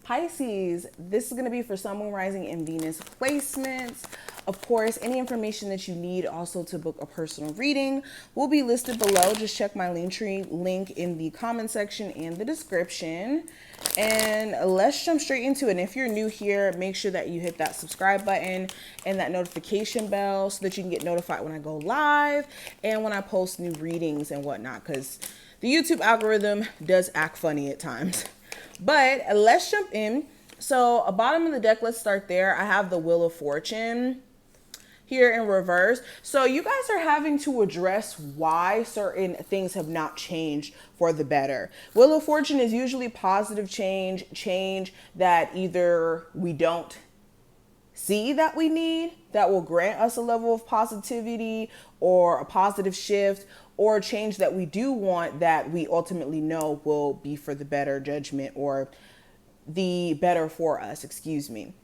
Pisces, this is going to be for Sun, Moon, Rising, and Venus placements. Of course, any information that you need also to book a personal reading will be listed below. Just check my Linktree link in the comment section and the description. And let's jump straight into it. And if you're new here, make sure that you hit that subscribe button and that notification bell so that you can get notified when I go live and when I post new readings and whatnot, because the YouTube algorithm does act funny at times. But let's jump in. So bottom of the deck, let's start there. I have the Wheel of Fortune here in reverse. So you guys are having to address why certain things have not changed for the better. Wheel of Fortune is usually positive change that either we don't see that we need, that will grant us a level of positivity or a positive shift, or change that we do want that we ultimately know will be for the better judgment or the better for us, excuse me.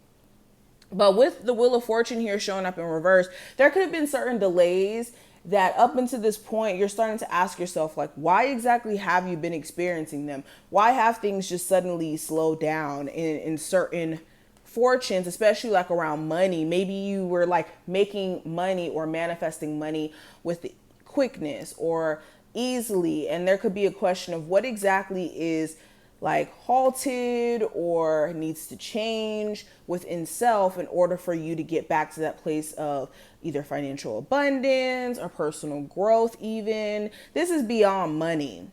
But with the Wheel of Fortune here showing up in reverse, there could have been certain delays that up until this point, you're starting to ask yourself, like, why exactly have you been experiencing them? Why have things just suddenly slowed down in certain fortunes, especially like around money? Maybe you were like making money or manifesting money with the quickness or easily, and there could be a question of what exactly is like halted or needs to change within self in order for you to get back to that place of either financial abundance or personal growth. Even this is beyond money.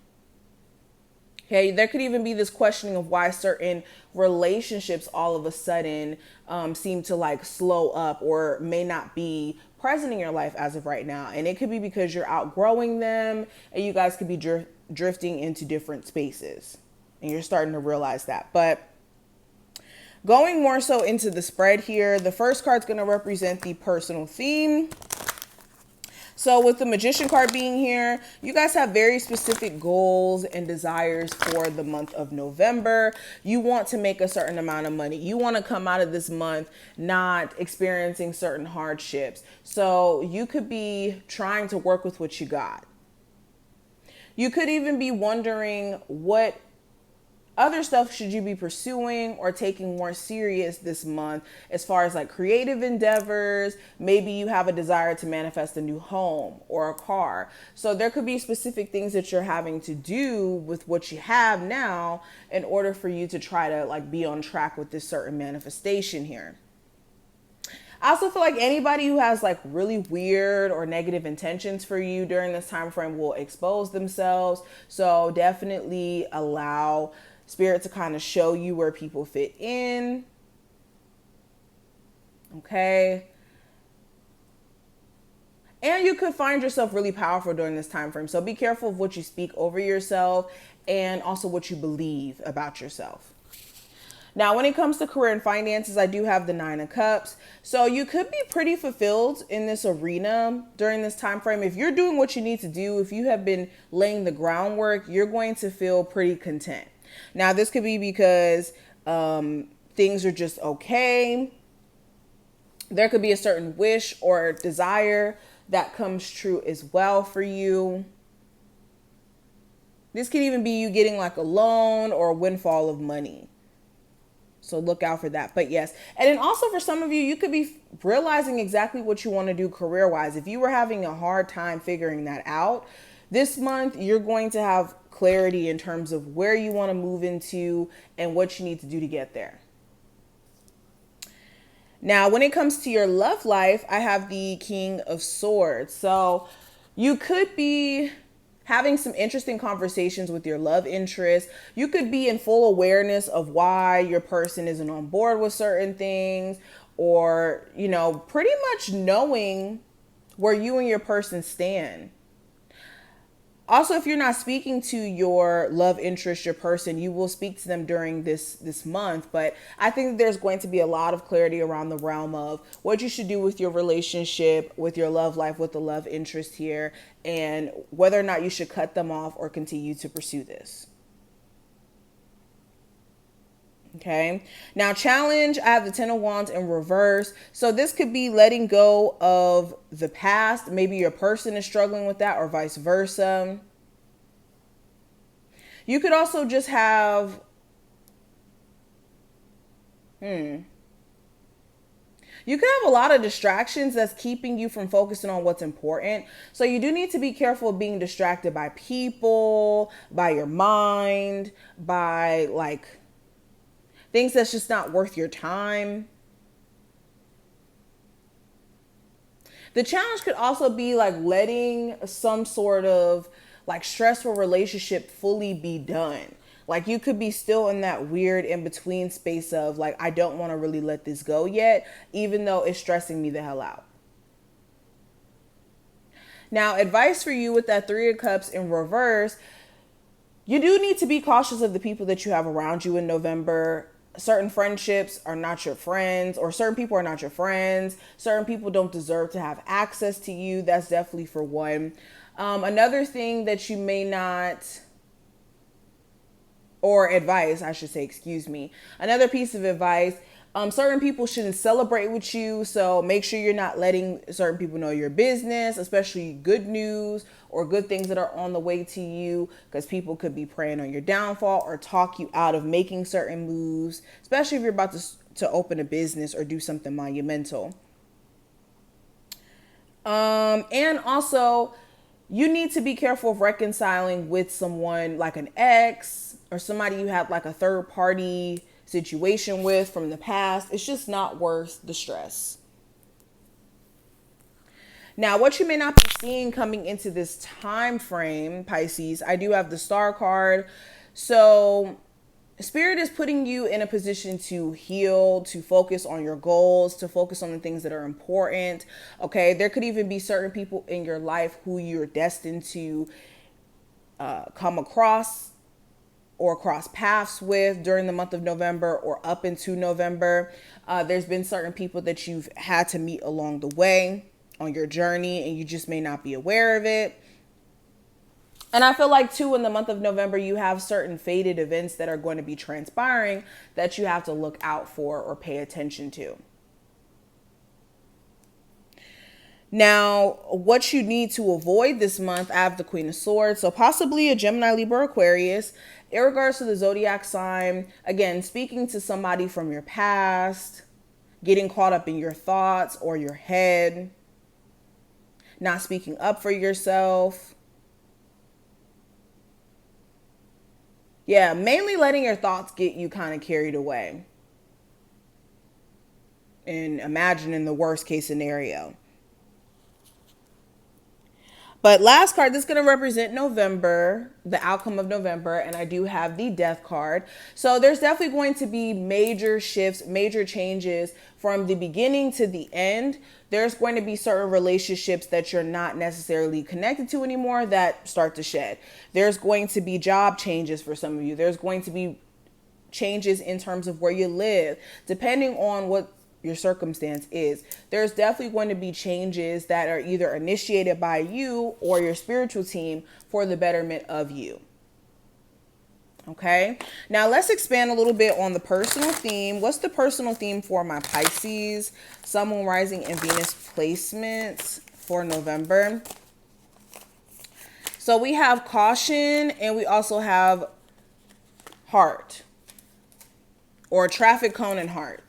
Okay, there could even be this questioning of why certain relationships all of a sudden seem to like slow up or may not be present in your life as of right now. And it could be because you're outgrowing them and you guys could be drifting into different spaces. And you're starting to realize that. But going more so into the spread here, the first card's going to represent the personal theme. So with the Magician card being here, you guys have very specific goals and desires for the month of November. You want to make a certain amount of money. You want to come out of this month not experiencing certain hardships. So you could be trying to work with what you got. You could even be wondering what other stuff should you be pursuing or taking more serious this month as far as like creative endeavors. Maybe you have a desire to manifest a new home or a car. So there could be specific things that you're having to do with what you have now in order for you to try to like be on track with this certain manifestation here. I also feel like anybody who has like really weird or negative intentions for you during this time frame will expose themselves. So definitely allow Spirit to kind of show you where people fit in. Okay. And you could find yourself really powerful during this time frame. So be careful of what you speak over yourself and also what you believe about yourself. Now, when it comes to career and finances, I do have the 9 of Cups. So you could be pretty fulfilled in this arena during this time frame. If you're doing what you need to do, if you have been laying the groundwork, you're going to feel pretty content. Now, this could be because things are just okay. There could be a certain wish or desire that comes true as well for you. This could even be you getting like a loan or a windfall of money. So look out for that. But yes. And then also for some of you, you could be realizing exactly what you want to do career-wise. If you were having a hard time figuring that out, this month you're going to have clarity in terms of where you want to move into and what you need to do to get there. Now, when it comes to your love life, I have the King of Swords. So you could be having some interesting conversations with your love interest. You could be in full awareness of why your person isn't on board with certain things, or, you know, pretty much knowing where you and your person stand. Also, if you're not speaking to your love interest, your person, you will speak to them during this month. But I think there's going to be a lot of clarity around the realm of what you should do with your relationship, with your love life, with the love interest here, and whether or not you should cut them off or continue to pursue this. Okay. Now, challenge, I have the 10 of Wands in reverse. So this could be letting go of the past. Maybe your person is struggling with that or vice versa. You could also just have You could have a lot of distractions that's keeping you from focusing on what's important. So you do need to be careful of being distracted by people, by your mind, by like things that's just not worth your time. The challenge could also be like letting some sort of like stressful relationship fully be done. Like you could be still in that weird in between space of like, I don't want to really let this go yet, even though it's stressing me the hell out. Now, advice for you with that Three of Cups in reverse, you do need to be cautious of the people that you have around you in November. Certain friendships are not your friends, or certain people are not your friends. Certain people don't deserve to have access to you. That's definitely for one. Another thing that you may not, or advice, I should say, excuse me. Another piece of advice, certain people shouldn't celebrate with you. So make sure you're not letting certain people know your business, especially good news or good things that are on the way to you, because people could be preying on your downfall or talk you out of making certain moves, especially if you're about to open a business or do something monumental. And also, you need to be careful of reconciling with someone like an ex or somebody you have like a third party situation with from the past. It's just not worth the stress. Now, what you may not be seeing coming into this time frame, Pisces, I do have the Star card. So Spirit is putting you in a position to heal, to focus on your goals, to focus on the things that are important. Okay, there could even be certain people in your life who you're destined to come across or cross paths with during the month of November or up into November. There's been certain people that you've had to meet along the way on your journey, and you just may not be aware of it. And I feel like too, in the month of November, you have certain fated events that are going to be transpiring that you have to look out for or pay attention to. Now, what you need to avoid this month, I have the Queen of Swords. So possibly a Gemini, Libra, Aquarius. In regards to the zodiac sign, again, speaking to somebody from your past, getting caught up in your thoughts or your head, not speaking up for yourself. Yeah, mainly letting your thoughts get you kind of carried away and imagining the worst case scenario. But last card, this is going to represent November, the outcome of November, and I do have the Death card. So there's definitely going to be major shifts, major changes from the beginning to the end. There's going to be certain relationships that you're not necessarily connected to anymore that start to shed. There's going to be job changes for some of you. There's going to be changes in terms of where you live, depending on what your circumstance is. There's definitely going to be changes that are either initiated by you or your spiritual team for the betterment of you. Okay, now let's expand a little bit on the personal theme. What's the personal theme for my Pisces, Sun, Moon, Rising, and Venus placements for November? So we have caution, and we also have heart, or traffic cone and heart.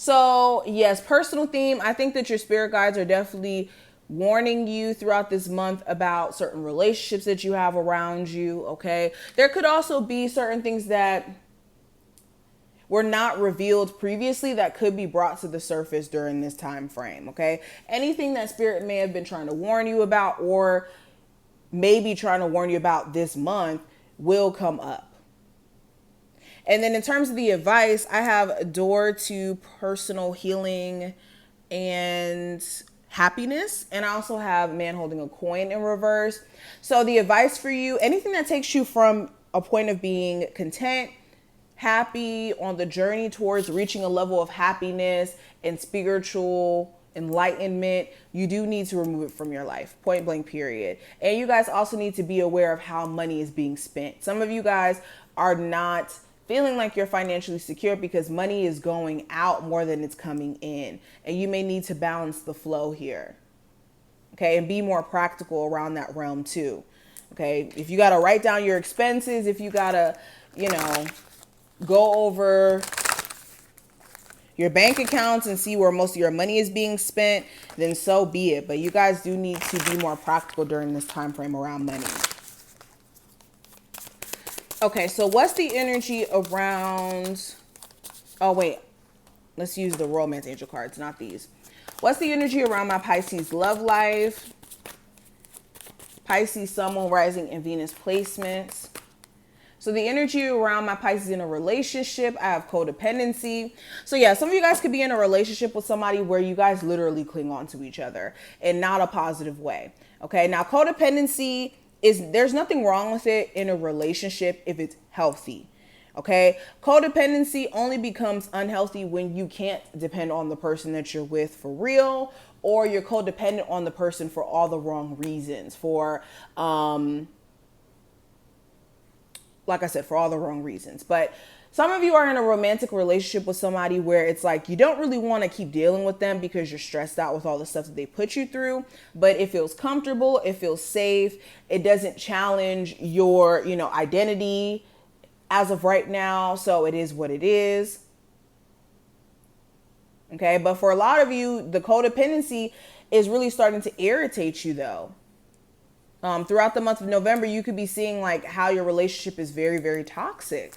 So yes, personal theme. I think that your spirit guides are definitely warning you throughout this month about certain relationships that you have around you. Okay. There could also be certain things that were not revealed previously that could be brought to the surface during this time frame. Okay. Anything that spirit may have been trying to warn you about, or maybe trying to warn you about this month, will come up. And then in terms of the advice, I have a door to personal healing and happiness. And I also have man holding a coin in reverse. So the advice for you, anything that takes you from a point of being content, happy, on the journey towards reaching a level of happiness and spiritual enlightenment, you do need to remove it from your life, point blank, period. And you guys also need to be aware of how money is being spent. Some of you guys are not feeling like you're financially secure because money is going out more than it's coming in. And you may need to balance the flow here. Okay, and be more practical around that realm too. Okay, if you got to write down your expenses, if you got to, go over your bank accounts and see where most of your money is being spent, then so be it. But you guys do need to be more practical during this time frame around money. Okay, so what's the energy around... Oh, wait. Let's use the romance angel cards, not these. What's the energy around my Pisces love life? Pisces, Sun, Moon, Rising, and Venus placements. So the energy around my Pisces in a relationship, I have codependency. So yeah, some of you guys could be in a relationship with somebody where you guys literally cling on to each other in not a positive way. Okay, now codependency there's nothing wrong with it in a relationship if it's healthy. Okay, codependency only becomes unhealthy when you can't depend on the person that you're with for real, or you're codependent on the person for all the wrong reasons, like I said, for all the wrong reasons. But some of you are in a romantic relationship with somebody where it's like you don't really want to keep dealing with them because you're stressed out with all the stuff that they put you through, but it feels comfortable, it feels safe, it doesn't challenge your, identity as of right now, so it is what it is. Okay, but for a lot of you, the codependency is really starting to irritate you though. Throughout the month of November, you could be seeing like how your relationship is very, very toxic.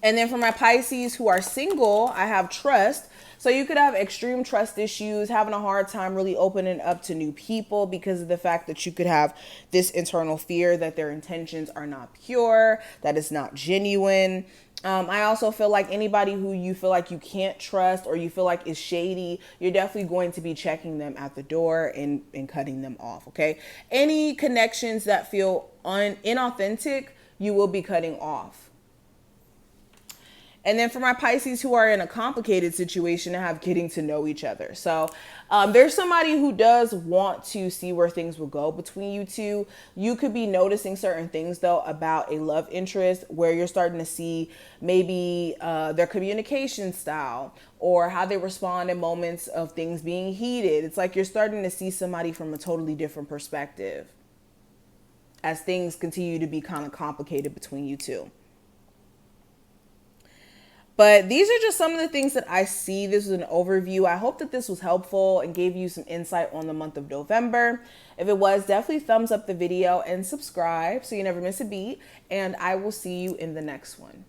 And then for my Pisces who are single, I have trust. So you could have extreme trust issues, having a hard time really opening up to new people because of the fact that you could have this internal fear that their intentions are not pure, that it's not genuine. I also feel like anybody who you feel like you can't trust or you feel like is shady, you're definitely going to be checking them at the door and cutting them off, okay? Any connections that feel inauthentic, you will be cutting off. And then for my Pisces who are in a complicated situation and have getting to know each other. So there's somebody who does want to see where things will go between you two. You could be noticing certain things though about a love interest where you're starting to see maybe their communication style or how they respond in moments of things being heated. It's like you're starting to see somebody from a totally different perspective as things continue to be kind of complicated between you two. But these are just some of the things that I see. This is an overview. I hope that this was helpful and gave you some insight on the month of November. If it was, definitely thumbs up the video and subscribe so you never miss a beat. And I will see you in the next one.